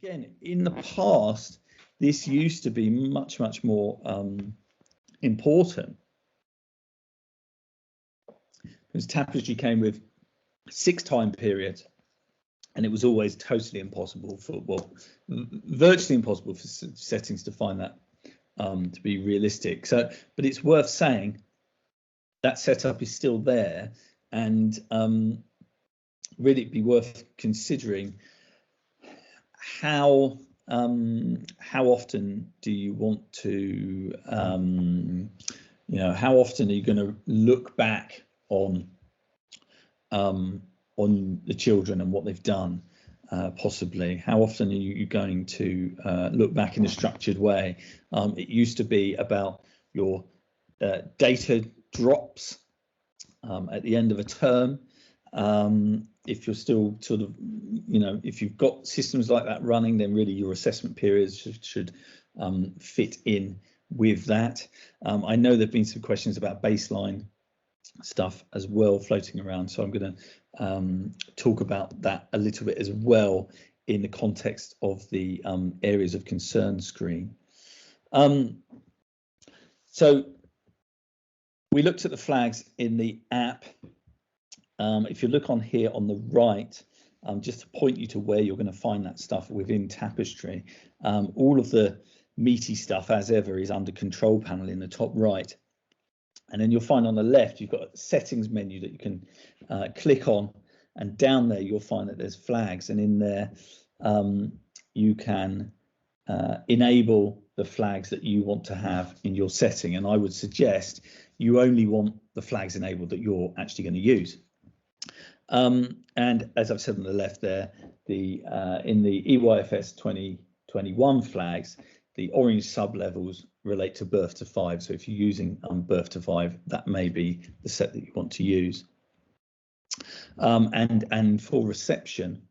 again, in the past, this used to be much, much more important, because Tapestry came with 6 time periods, and it was always totally impossible for, well, virtually impossible for settings to find that to be realistic. So, but it's worth saying that setup is still there, and really it'd be worth considering how often do you want to, how often are you going to look back on the children and what they've done, possibly? How often are you going to look back in a structured way? It used to be about your data drops at the end of a term. If you're still sort of, if you've got systems like that running, then really your assessment periods should fit in with that. I know there've been some questions about baseline stuff as well floating around, so I'm going to talk about that a little bit as well in the context of the areas of concern screen. So we looked at the flags in the app. If you look on here on the right, just to point you to where you're going to find that stuff within Tapestry, all of the meaty stuff, as ever, is under Control Panel in the top right. And then you'll find on the left, you've got a settings menu that you can click on, and down there you'll find that there's flags, and in there you can enable the flags that you want to have in your setting. And I would suggest you only want the flags enabled that you're actually going to use. And as I've said on the left there, in the EYFS 2021 flags, the orange sub-levels relate to birth to 5. So if you're using birth to 5, that may be the set that you want to use. And for reception,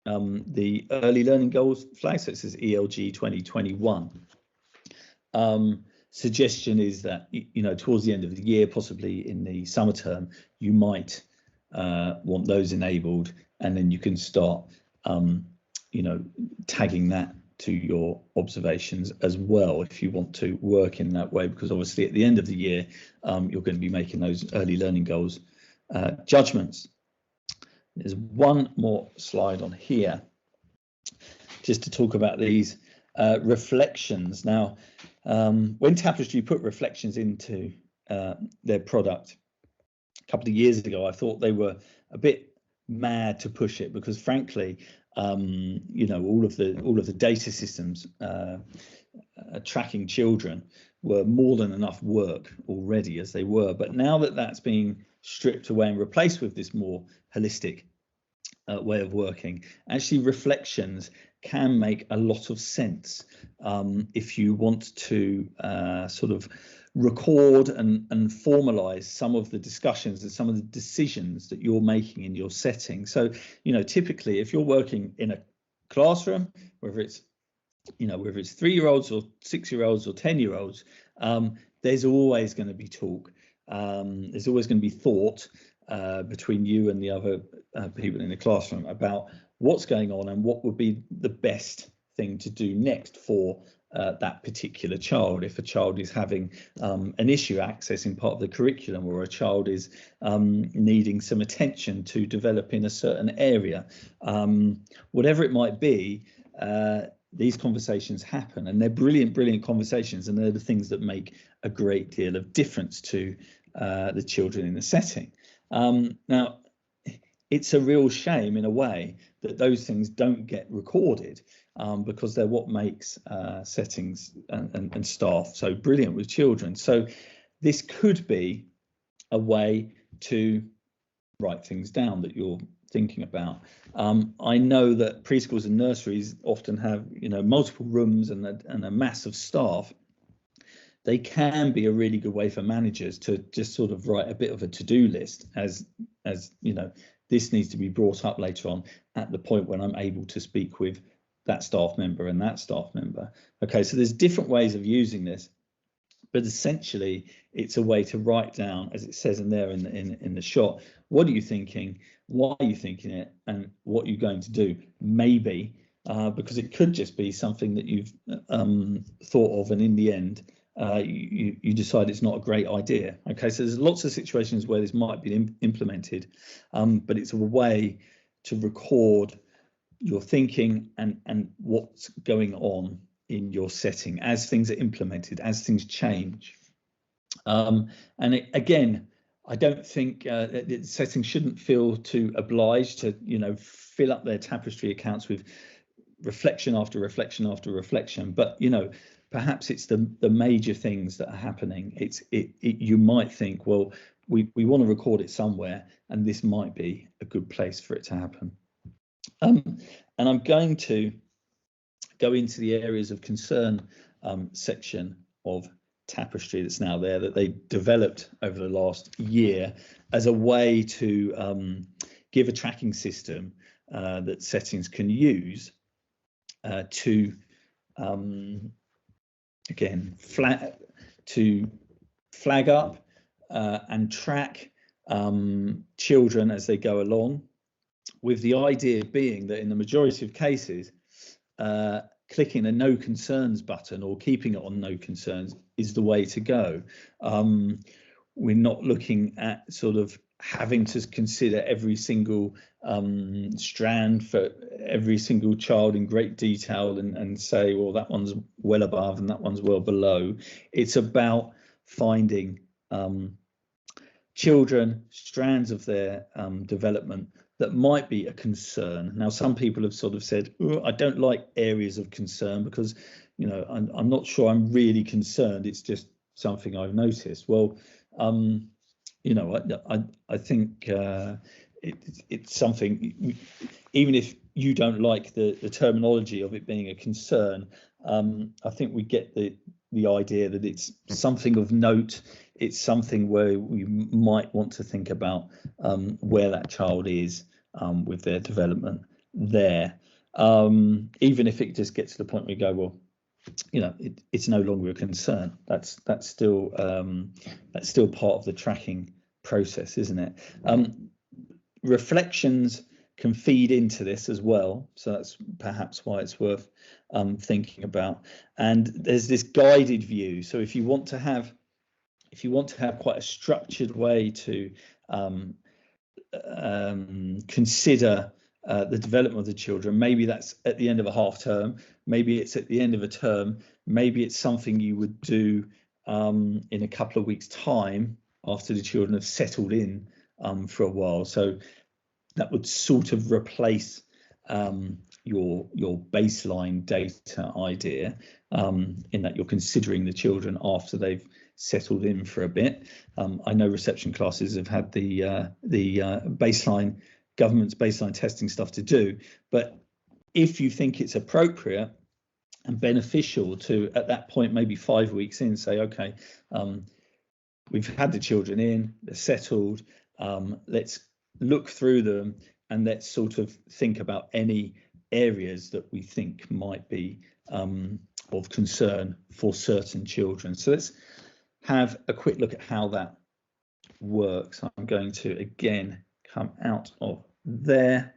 the early learning goals flag, so it says ELG 2021. Suggestion is that, towards the end of the year, possibly in the summer term, you might want those enabled, and then you can start, tagging that to your observations as well if you want to work in that way, because obviously at the end of the year you're going to be making those early learning goals judgments. There's one more slide on here just to talk about these reflections. Now, when Tapestry put reflections into their product a couple of years ago, I thought they were a bit mad to push it, because frankly, all of the data systems tracking children were more than enough work already as they were. But now that that's being stripped away and replaced with this more holistic way of working, actually reflections can make a lot of sense if you want to sort of record and formalize some of the discussions and some of the decisions that you're making in your setting. So, typically if you're working in a classroom, whether it's 3-year-olds or 6-year-olds or 10-year-olds, there's always going to be talk. There's always going to be thought between you and the other people in the classroom about what's going on and what would be the best thing to do next for that particular child. If a child is having an issue accessing part of the curriculum, or a child is needing some attention to develop in a certain area, whatever it might be, these conversations happen, and they're brilliant conversations, and they're the things that make a great deal of difference to the children in the setting. Now, it's a real shame in a way that those things don't get recorded, because they're what makes settings and staff so brilliant with children. So this could be a way to write things down that you're thinking about. I know that preschools and nurseries often have multiple rooms and a mass of staff. They can be a really good way for managers to just sort of write a bit of a to-do list, as this needs to be brought up later on at the point when I'm able to speak with that staff member and that staff member. Okay, so there's different ways of using this, but essentially it's a way to write down, as it says in there in the shot, what are you thinking, why are you thinking it, and what you're going to do. Maybe because it could just be something that you've thought of, and in the end, you decide it's not a great idea. Okay, so there's lots of situations where this might be implemented, but it's a way to record your thinking and what's going on in your setting as things are implemented, as things change. And again, I don't think settings shouldn't feel too obliged to, fill up their Tapestry accounts with reflection after reflection after reflection. But perhaps it's the major things that are happening. You might think, well, we want to record it somewhere, and this might be a good place for it to happen. And I'm going to go into the areas of concern section of Tapestry that's now there, that they developed over the last year as a way to give a tracking system that settings can use to again flag up and track children as they go along, with the idea being that in the majority of cases, clicking a no concerns button or keeping it on no concerns is the way to go. We're not looking at sort of having to consider every single strand for every single child in great detail and say, well, that one's well above and that one's well below. It's about finding children, strands of their development that might be a concern. Now, some people have sort of said, oh, I don't like areas of concern because, I'm not sure I'm really concerned. It's just something I've noticed. Well, I think it's something, even if you don't like the terminology of it being a concern, I think we get the idea that it's something of note. It's something where we might want to think about where that child is with their development there, even if it just gets to the point where we go, well, it's no longer a concern. That's still part of the tracking process, isn't it? Reflections can feed into this as well, so that's perhaps why it's worth thinking about. And there's this guided view. So if you want to have quite a structured way to consider the development of the children, maybe that's at the end of a half term, maybe it's at the end of a term, maybe it's something you would do in a couple of weeks' time after the children have settled in for a while. So that would sort of replace your baseline data idea, in that you're considering the children after they've settled in for a bit. I know reception classes have had the government's baseline testing stuff to do, but if you think it's appropriate and beneficial to, at that point, maybe 5 weeks in, say, okay, we've had the children in, they're settled, let's look through them and let's sort of think about any areas that we think might be of concern for certain children. So let's have a quick look at how that works. I'm going to again come out of there,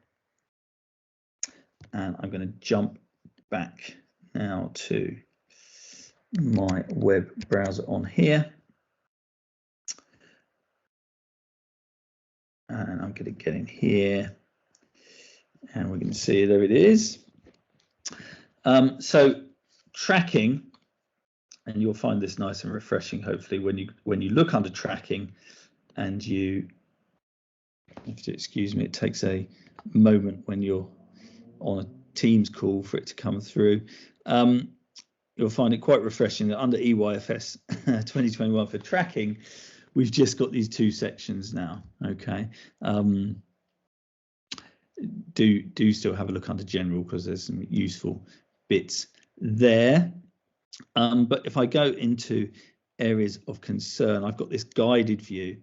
and I'm going to jump back now to my web browser on here, and I'm going to get in here, and we're going to see, there it is. So tracking, and you'll find this nice and refreshing, hopefully, when you look under tracking, and you have to excuse me, it takes a moment when you're on a Teams call for it to come through. You'll find it quite refreshing that under EYFS 2021 for tracking, we've just got these two sections now. Okay, do still have a look under general, because there's some useful bits there. But if I go into areas of concern, I've got this guided view,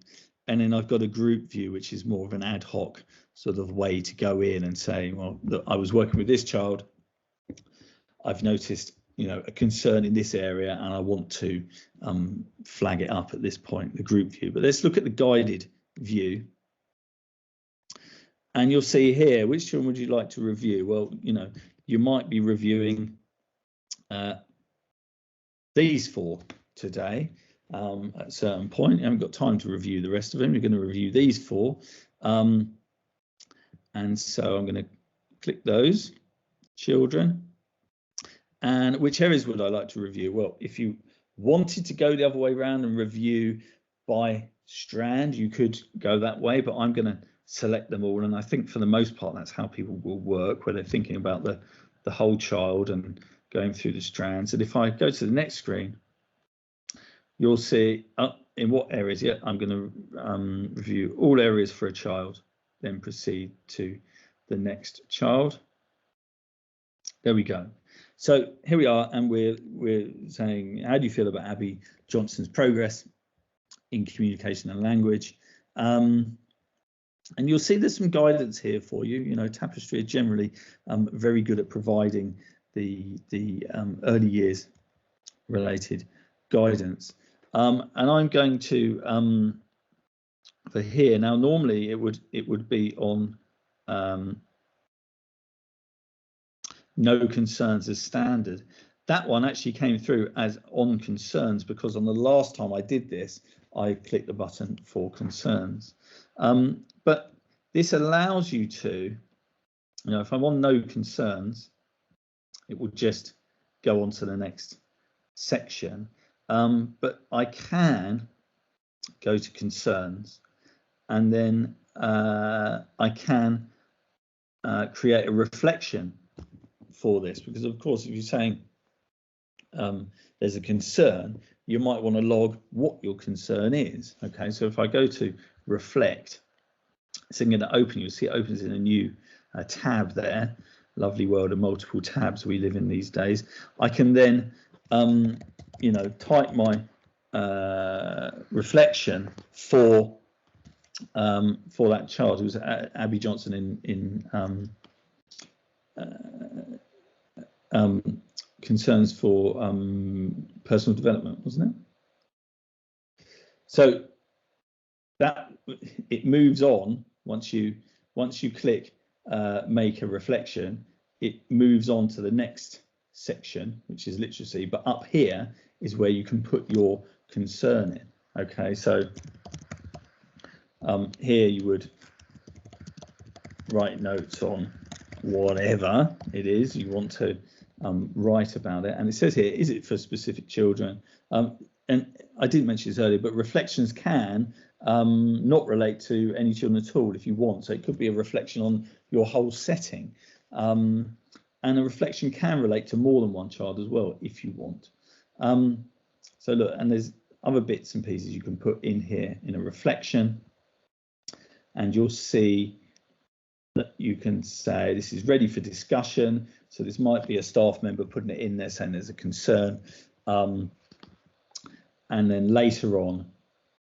and then I've got a group view, which is more of an ad hoc sort of way to go in and say, well, look, I was working with this child, I've noticed, a concern in this area, and I want to flag it up at this point, the group view. But let's look at the guided view. And you'll see here, which children would you like to review? Well, you might be reviewing these 4 today at a certain point. You haven't got time to review the rest of them. You're going to review these 4. And so I'm going to click those, children. And which areas would I like to review? Well, if you wanted to go the other way around and review by strand, you could go that way, but I'm going to select them all. And I think for the most part, that's how people will work, where they're thinking about the whole child and going through the strands. And if I go to the next screen, you'll see in what areas. Yeah, I'm going to review all areas for a child, then proceed to the next child. There we go. So here we are, and we're saying, how do you feel about Abby Johnson's progress in communication and language? And you'll see there's some guidance here for you. You know, Tapestry are generally very good at providing the early years related guidance. And I'm going to for here now. Normally it would be on no concerns as standard. That one actually came through as on concerns, because on the last time I did this, I clicked the button for concerns. But this allows you to, you know, if I'm on no concerns, it will just go on to the next section. But I can go to concerns, and then I can create a reflection for this, because of course if you're saying there's a concern, you might want to log what your concern is. Okay, so if I go to reflect, it's going to open, you'll see it opens in a new tab there. Lovely world of multiple tabs we live in these days. I can then you know, type my reflection for that child, who's Abby Johnson in concerns for personal development, wasn't it? So that it moves on once you click make a reflection, it moves on to the next section, which is literacy. But up here is where you can put your concern in. Okay, so here you would write notes on whatever it is you want to write about it. And it says here, is it for specific children? And I didn't mention this earlier, but reflections can not relate to any children at all if you want. So it could be a reflection on your whole setting. And a reflection can relate to more than one child as well if you want. So look, and there's other bits and pieces you can put in here in a reflection, and you'll see that you can say this is ready for discussion. So this might be a staff member putting it in there saying there's a concern, and then later on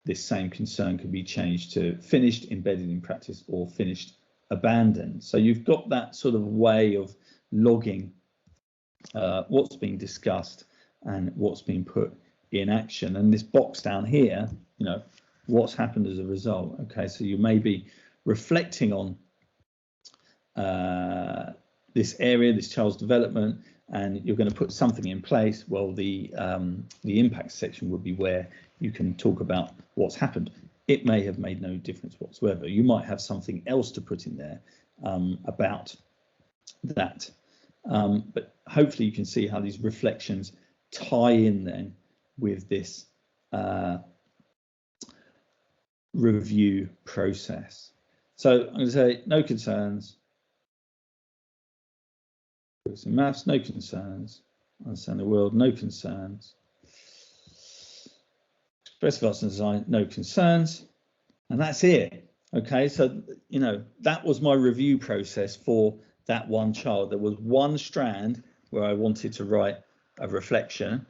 this same concern can be changed to finished, embedded in practice, or finished, abandoned. So you've got that sort of way of logging what's being discussed and what's being put in action. And this box down here, you know, what's happened as a result. Okay, so you may be reflecting on this area, this child's development, and you're going to put something in place. Well, the impact section would be where you can talk about what's happened. It may have made no difference whatsoever. You might have something else to put in there about that. But hopefully you can see how these reflections tie in then with this review process. So I'm going to say no concerns. In maths, no concerns. Understand the world, no concerns. Expressive arts and design, no concerns. And that's it. Okay, so you know that was my review process for that one child. There was one strand where I wanted to write a reflection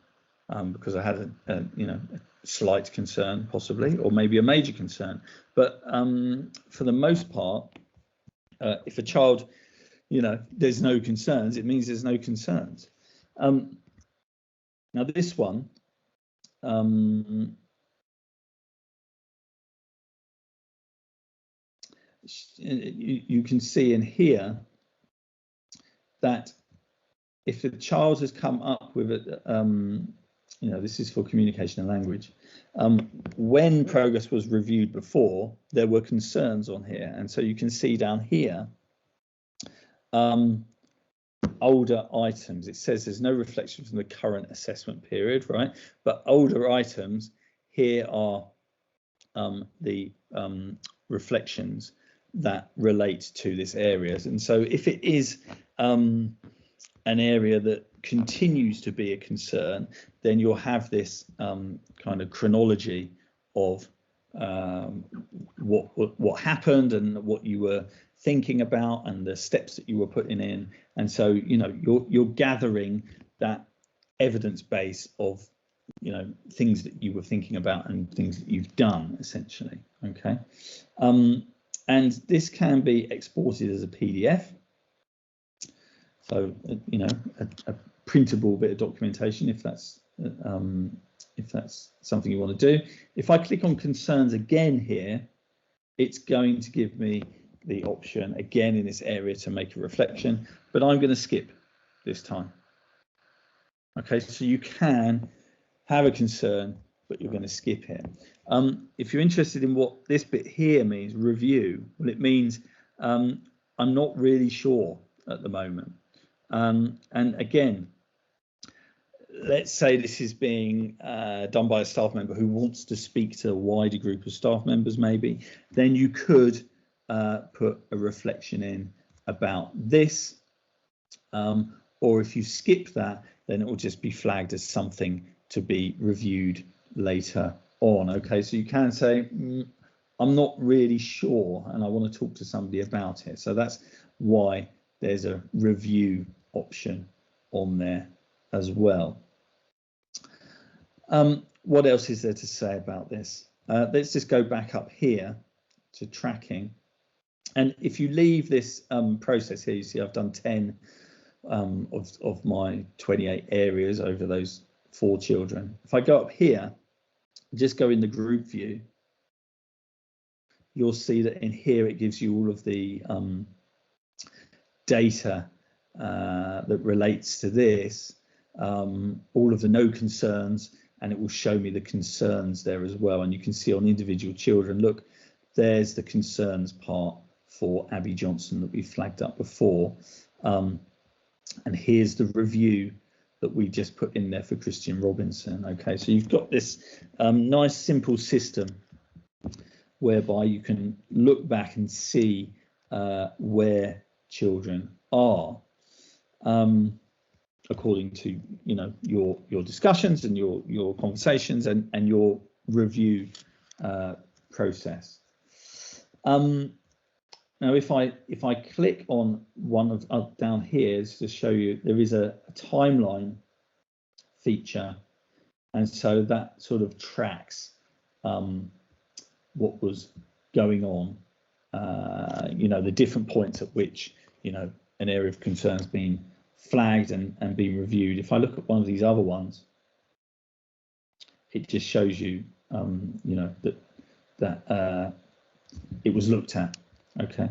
because I had a you know, a slight concern possibly, or maybe a major concern. But for the most part, if a child, you know, there's no concerns, it means there's no concerns. Now this one, you can see in here that if the child has come up with a, you know, this is for communication and language, when progress was reviewed before, there were concerns on here. And so you can see down here, older items. It says there's no reflection from the current assessment period, right? But older items, here are the reflections that relate to this area. And so if it is an area that continues to be a concern, then you'll have this kind of chronology of what happened and what you were thinking about and the steps that you were putting in. And so, you know, you're gathering that evidence base of, you know, things that you were thinking about and things that you've done, essentially. Okay. And this can be exported as a PDF. So, you know, a printable bit of documentation, if that's something you want to do. If I click on concerns again here, it's going to give me the option again in this area to make a reflection, but I'm going to skip this time. Okay, so you can have a concern, but you're going to skip it. If you're interested in what this bit here means, review, well, it means I'm not really sure at the moment. And again, let's say this is being done by a staff member who wants to speak to a wider group of staff members, maybe, then you could put a reflection in about this. Or if you skip that, then it will just be flagged as something to be reviewed later on. Okay, so you can say, I'm not really sure and I want to talk to somebody about it. So that's why there's a review option on there as well. What else is there to say about this? Let's just go back up here to tracking. And if you leave this process here, you see I've done 10 of my 28 areas over those 4 children. If I go up here, just go in the group view, you'll see that in here it gives you all of the data that relates to this, all of the no concerns, and it will show me the concerns there as well. And you can see on individual children, look, there's the concerns part for Abby Johnson that we flagged up before. And here's the review that we just put in there for Christian Robinson. Okay, so you've got this nice simple system whereby you can look back and see where children are according to, you know, your discussions and your conversations and your review process. Now, if I click on one of down here to show you, there is a timeline feature, and so that sort of tracks what was going on. You know, the different points at which, you know, an area of concern has been flagged and being reviewed. If I look at one of these other ones, it just shows you, you know, that it was looked at. Okay.